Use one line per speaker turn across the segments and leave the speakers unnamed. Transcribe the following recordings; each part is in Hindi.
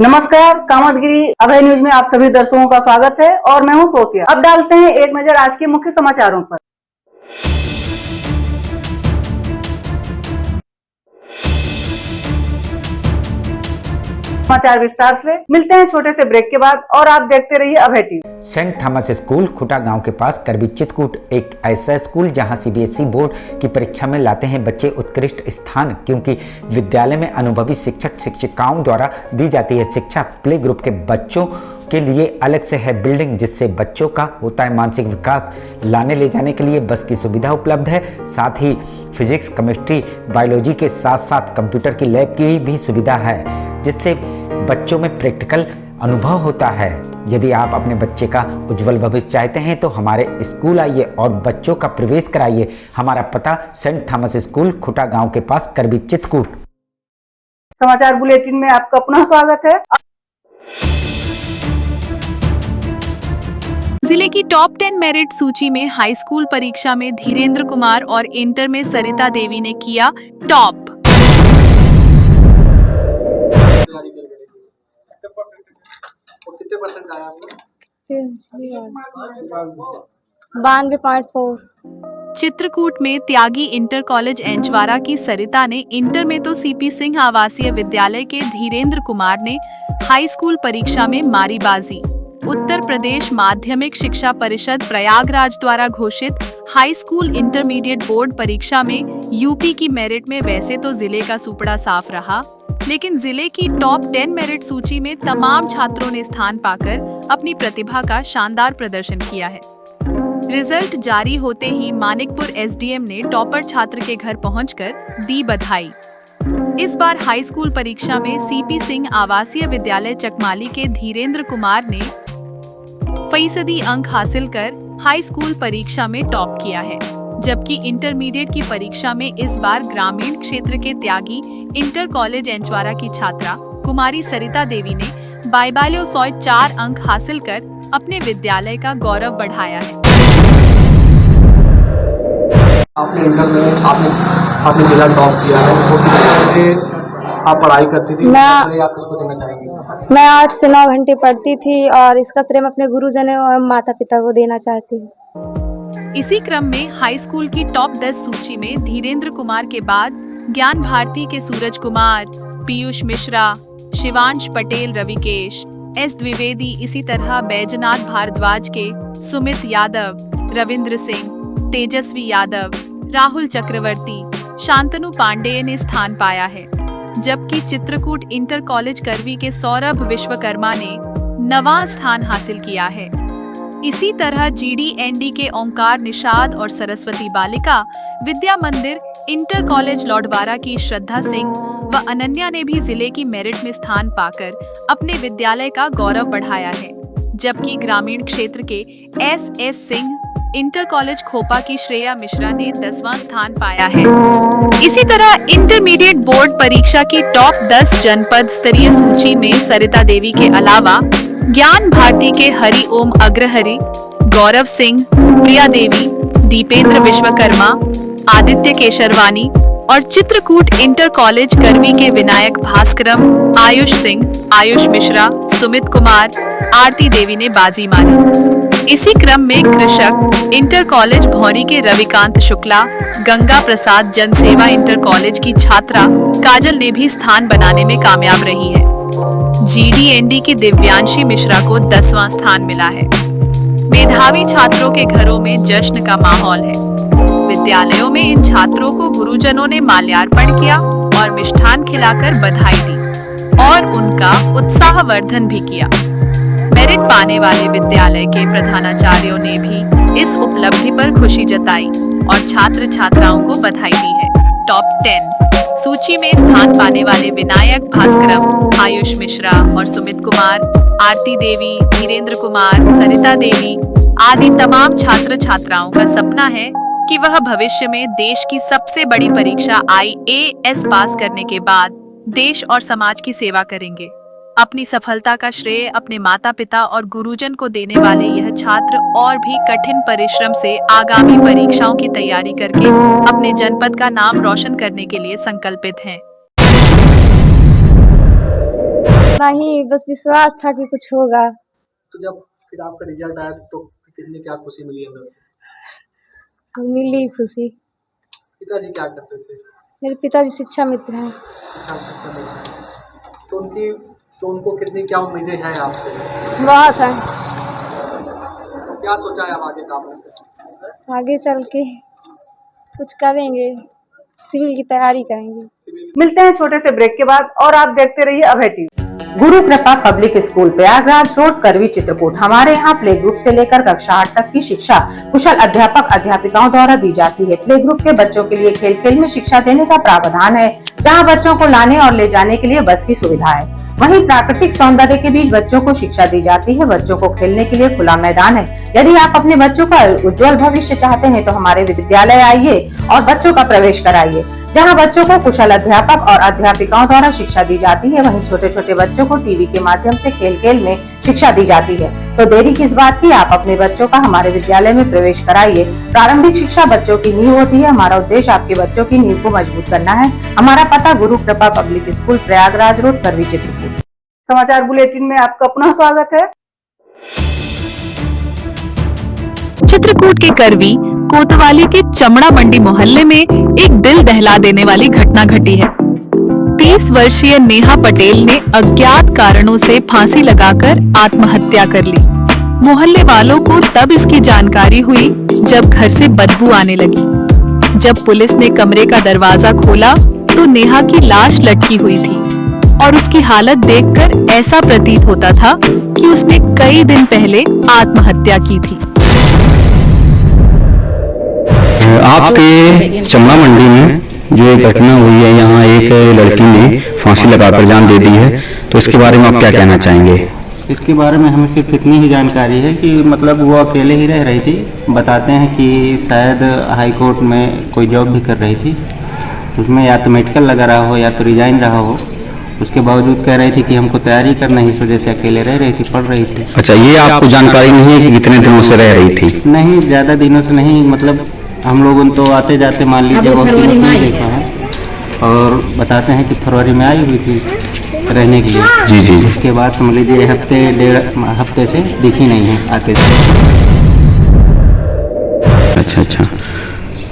नमस्कार, कामतगिरी अभय न्यूज में आप सभी दर्शकों का स्वागत है और मैं हूं सोफिया। अब डालते हैं एक नजर आज के मुख्य समाचारों पर। समाचार विस्तार से मिलते हैं छोटे से ब्रेक के बाद और आप देखते रहिए अभय टीवी।
सेंट थॉमस स्कूल खुटा गांव के पास करबी चित्रकूट एक ऐसा स्कूल जहां सीबीएसई बोर्ड की परीक्षा में लाते हैं बच्चे उत्कृष्ट स्थान, क्योंकि विद्यालय में अनुभवी शिक्षक शिक्षिकाओं द्वारा दी जाती है शिक्षा। प्ले ग्रुप के बच्चों के लिए अलग से है बिल्डिंग, जिससे बच्चों का होता है मानसिक विकास। लाने ले जाने के लिए बस की सुविधा उपलब्ध है, साथ ही फिजिक्स, केमिस्ट्री, बायोलॉजी के साथ साथ कंप्यूटर की लैब की भी सुविधा है, जिससे बच्चों में प्रैक्टिकल अनुभव होता है। यदि आप अपने बच्चे का उज्जवल भविष्य चाहते हैं तो हमारे स्कूल आइए और बच्चों का प्रवेश कराइए। हमारा पता सेंट थॉमस स्कूल खुटा गांव के पास करबी चित्रकूट।
समाचार बुलेटिन में आपका पुनः स्वागत है।
जिले की टॉप 10 मेरिट सूची में हाई स्कूल परीक्षा में धीरेन्द्र कुमार और इंटर में सरिता देवी ने किया टॉप।
कितने परसेंट आया आपका?
92.4।
चित्रकूट में त्यागी इंटर कॉलेज एंचवारा की सरिता ने इंटर में तो सीपी सिंह आवासीय विद्यालय के धीरेन्द्र कुमार ने हाई स्कूल परीक्षा में मारी बाजी। उत्तर प्रदेश माध्यमिक शिक्षा परिषद प्रयागराज द्वारा घोषित हाई स्कूल इंटरमीडिएट बोर्ड परीक्षा में यूपी की मेरिट में वैसे तो जिले का सुपड़ा साफ रहा, लेकिन जिले की टॉप 10 मेरिट सूची में तमाम छात्रों ने स्थान पाकर अपनी प्रतिभा का शानदार प्रदर्शन किया है। रिजल्ट जारी होते ही मानिकपुर एसडीएम ने टॉपर छात्र के घर पहुंचकर दी बधाई। इस बार हाई स्कूल परीक्षा में सीपी सिंह आवासीय विद्यालय चकमाली के धीरेन्द्र कुमार ने 1% अंक हासिल कर हाई स्कूल परीक्षा में टॉप किया है, जबकि इंटरमीडिएट की परीक्षा में इस बार ग्रामीण क्षेत्र के त्यागी इंटर कॉलेज एंचवारा की छात्रा कुमारी सरिता देवी ने 4204 अंक हासिल कर अपने विद्यालय का गौरव बढ़ाया है।
आपने इंटर में आपने जिला टॉप किया है, तो कितने आप पढ़ाई करती थी? आप किसको देना चाहेंगे?
मैं 8 से 9 घंटे पढ़ती थी और इसका श्रेय मैं अपने गुरुजनों और माता पिता को देना चाहती हूँ।
इसी क्रम में हाई स्कूल की टॉप 10 सूची में धीरेन्द्र कुमार के बाद ज्ञान भारती के सूरज कुमार, पीयूष मिश्रा, शिवांश पटेल, रविकेश, एस द्विवेदी, इसी तरह बैजनाथ भारद्वाज के सुमित यादव, रविंद्र सिंह, तेजस्वी यादव, राहुल चक्रवर्ती, शांतनु पांडेय ने स्थान पाया है, जबकि चित्रकूट इंटर कॉलेज करवी के सौरभ विश्वकर्मा ने 9वां स्थान हासिल किया है। इसी तरह जीडीएनडी के ओंकार निषाद और सरस्वती बालिका विद्या मंदिर इंटर कॉलेज लौडवारा की श्रद्धा सिंह व अनन्या ने भी जिले की मेरिट में स्थान पाकर अपने विद्यालय का गौरव बढ़ाया है, जबकि ग्रामीण क्षेत्र के एस सिंह इंटर कॉलेज खोपा की श्रेया मिश्रा ने 10वां स्थान पाया है। इसी तरह इंटरमीडिएट बोर्ड परीक्षा की टॉप 10 जनपद स्तरीय सूची में सरिता देवी के अलावा ज्ञान भारती के हरि ओम अग्रहरि, गौरव सिंह, प्रिया देवी, दीपेंद्र विश्वकर्मा, आदित्य केशरवानी और चित्रकूट इंटर कॉलेज करवी के विनायक भास्करम, आयुष सिंह, आयुष मिश्रा, सुमित कुमार, आरती देवी ने बाजी मारी। इसी क्रम में कृषक इंटर कॉलेज भौरी के रविकांत शुक्ला, गंगा प्रसाद जनसेवा इंटर कॉलेज की छात्रा काजल ने भी स्थान बनाने में कामयाब रही है। जीडीएनडी की दिव्यांशी मिश्रा को 10वां स्थान मिला है। मेधावी छात्रों के घरों में जश्न का माहौल है। विद्यालयों में इन छात्रों को गुरुजनों ने माल्यार्पण किया और मिष्ठान खिलाकर बधाई दी और उनका उत्साहवर्धन भी किया। मेरिट पाने वाले विद्यालय के प्रधानाचार्यों ने भी इस उपलब्धि पर खुशी जताई और छात्र छात्राओं को बधाई दी है। टॉप 10 सूची में स्थान पाने वाले विनायक भास्करम, आयुष मिश्रा और सुमित कुमार, आरती देवी, धीरेन्द्र कुमार, सरिता देवी आदि तमाम छात्र छात्राओं का सपना है कि वह भविष्य में देश की सबसे बड़ी परीक्षा IAS पास करने के बाद देश और समाज की सेवा करेंगे। अपनी सफलता का श्रेय अपने माता पिता और गुरुजन को देने वाले यह छात्र और भी कठिन परिश्रम से आगामी परीक्षाओं की तैयारी करके अपने जनपद का नाम रोशन करने के लिए संकल्पित हैं।
नहीं, बस विश्वास था कि कुछ होगा।
तो जब फिर आपका रिजल्ट आया तो कितनी क्या खुशी मिली अंदर से?
मिली खुशी।
पिताजी क्या करते थे?
मेरे पिताजी शिक्षा मित्र हैं।
अच्छा, शिक्षा मित्र हैं। तो उनको कितनी क्या उम्मीदें हैं आपसे?
बहुत है।
क्या सोचा है आप आगे काम करके?
आगे चल के कुछ करेंगे, सिविल की तैयारी करेंगे।
मिलते हैं छोटे से ब्रेक के बाद और आप देखते रहिए अभय टीवी।
गुरु कृपा पब्लिक स्कूल प्रयागराज रोड करवी चित्रकूट। हमारे यहाँ प्ले ग्रुप से लेकर कक्षा 8 तक की शिक्षा कुशल अध्यापक अध्यापिकाओं द्वारा दी जाती है। प्ले ग्रुप के बच्चों के लिए खेल खेल में शिक्षा देने का प्रावधान है, जहाँ बच्चों को लाने और ले जाने के लिए बस की सुविधा है। वहीं प्राकृतिक सौंदर्य के बीच बच्चों को शिक्षा दी जाती है। बच्चों को खेलने के लिए खुला मैदान है। यदि आप अपने बच्चों का उज्जवल भविष्य चाहते हैं तो हमारे विद्यालय आइए और बच्चों का प्रवेश कराइए, जहां बच्चों को कुशल अध्यापक और अध्यापिकाओं द्वारा शिक्षा दी जाती है। वहीं छोटे छोटे बच्चों को टीवी के माध्यम से खेल खेल में शिक्षा दी जाती है। तो देरी किस बात की, आप अपने बच्चों का हमारे विद्यालय में प्रवेश कराइए। प्रारंभिक शिक्षा बच्चों की नींव होती है। हमारा उद्देश्य आपके बच्चों की नींव को मजबूत करना है। हमारा पता गुरु कृपा पब्लिक स्कूल प्रयागराज रोड करवी चित्रकूट।
समाचार बुलेटिन में आपका पुनः स्वागत है।
चित्रकूट के करवी कोतवाली के चमड़ा मंडी मोहल्ले में एक दिल दहला देने वाली घटना घटी है। 30 वर्षीय नेहा पटेल ने अज्ञात कारणों से फांसी लगाकर आत्महत्या कर ली। मोहल्ले वालों को तब इसकी जानकारी हुई जब घर से बदबू आने लगी। जब पुलिस ने कमरे का दरवाजा खोला तो नेहा की लाश लटकी हुई थी और उसकी हालत देखकर ऐसा प्रतीत होता था कि उसने कई दिन पहले आत्महत्या की थी।
आपके चमड़ा मंडी में जो एक घटना हुई है, यहाँ एक लड़की ने फांसी लगाकर जान दे दी है, तो इसके बारे में आप क्या कहना चाहेंगे?
इसके बारे में हमें सिर्फ इतनी ही जानकारी है कि मतलब वो अकेले ही रह रही थी। बताते हैं कि शायद हाई कोर्ट में कोई जॉब भी कर रही थी, उसमें या तो मेडिकल लगा रहा हो या तो रिजाइन रहा हो। उसके बावजूद कह रही थी कि हमको तैयारी करना ही, इस वजह से अकेले रह रही थी, पढ़ रही थी।
अच्छा, ये आपको जानकारी नहीं है कि कितने दिनों से रह रही थी?
नहीं, ज़्यादा दिनों से नहीं, मतलब हम लोगों तो आते जाते मान लीजिए बहुत दिनों से देखा है। और बताते हैं कि फरवरी में आई हुई थी रहने के लिए।
जी जी।
उसके बाद समझ लीजिए हफ्ते डेढ़ हफ्ते से दिखी नहीं है आते।
अच्छा अच्छा।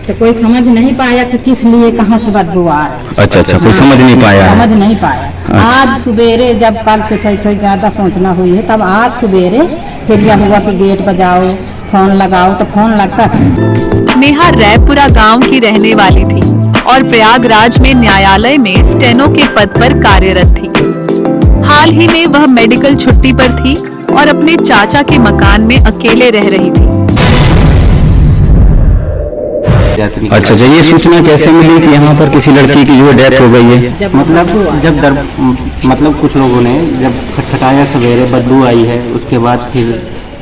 तो कोई समझ नहीं पाया कि किस लिए कहाँ से बदबू आ रहा है।
अच्छा अच्छा, कोई समझ नहीं पाया है?
समझ नहीं पाया। आज सवेरे जब कल से थोड़ी ज़्यादा सोचना हुई है, तब आज सवेरे फिर यह हुआ कि गेट बजाओ, फोन लगाओ, तो फोन लगता था।
नेहा रैपुरा गांव की रहने वाली थी और प्रयागराज में न्यायालय में स्टेनो के पद पर कार्यरत थी। हाल ही में वह मेडिकल छुट्टी पर थी और अपने चाचा के मकान में अकेले रह रही थी।
अच्छा अच्छा, ये सूचना कैसे मिली कि यहाँ पर किसी लड़की की जो डेथ हो गई है?
मतलब कुछ लोगों ने जब खटखटाया सवेरे, बदबू आई है, उसके बाद फिर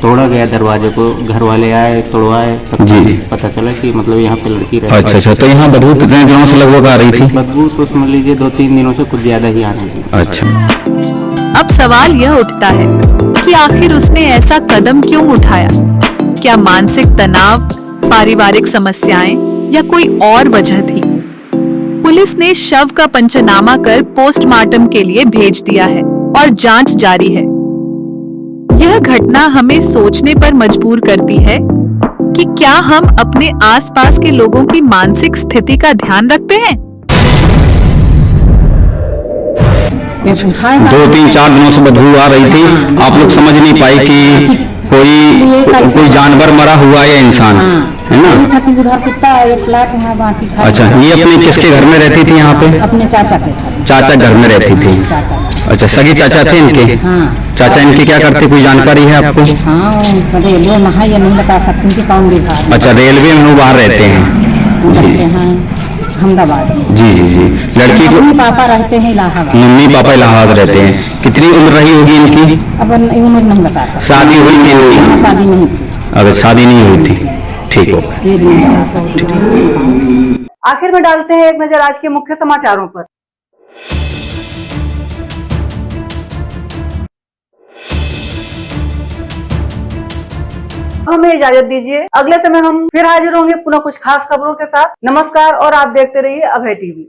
तोड़ा गया दरवाजे को, घर वाले आए, तोड़वाए,
जी।
पता चला कि मतलब यहाँ पे लड़की रहती।
अच्छा अच्छा, तो यहाँ बदबू कितने दिनों से लगभग आ रही थी?
बदबू तो समझ लीजिए 2-3 दिनों से कुछ ज्यादा ही आने लगी।
अच्छा।
अब सवाल यह उठता है कि आखिर उसने ऐसा कदम क्यों उठाया? क्या मानसिक तनाव, पारिवारिक समस्याएं या कोई और वजह थी? पुलिस ने शव का पंचनामा कर पोस्टमार्टम के लिए भेज दिया है और जांच जारी है। यह घटना हमें सोचने पर मजबूर करती है कि क्या हम अपने आसपास के लोगों की मानसिक स्थिति का ध्यान रखते हैं?
2-3-4 दिनों से बदबू आ रही थी, आप लोग समझ नहीं पाए कि कोई जानवर मरा हुआ है या इंसान, है ना?
उधर कुत्ता एक लाख है, बाकी
अच्छा, ये अपने किसके घर में रहती थी यहाँ पे?
अपने चाचा के।
चाचा घर में रहती थी। अच्छा, सगी चाचा थे इनके? चाचा इनके क्या करते, कोई जानकारी है आपको?
हाँ, रेलवे में है, ये नहीं बता सकती कि कौन विभाग।
अच्छा, रेलवे में वो बाहर रहते हैं
अहमदाबाद।
जी जी जी। लड़की को
मम्मी पापा रहते हैं इलाहाबाद।
मम्मी पापा इलाहाबाद रहते हैं। कितनी उम्र रही होगी इनकी?
अब उम्र नहीं बता सकते।
शादी हुई थी इनकी?
शादी नहीं थी।
अगर शादी नहीं हुई थी, ठीक हो।
आखिर में डालते हैं एक नजर आज के मुख्य समाचारों पर। हमें इजाजत दीजिए, अगले समय हम फिर हाजिर होंगे पुनः कुछ खास खबरों के साथ। नमस्कार और आप देखते रहिए अभय टीवी।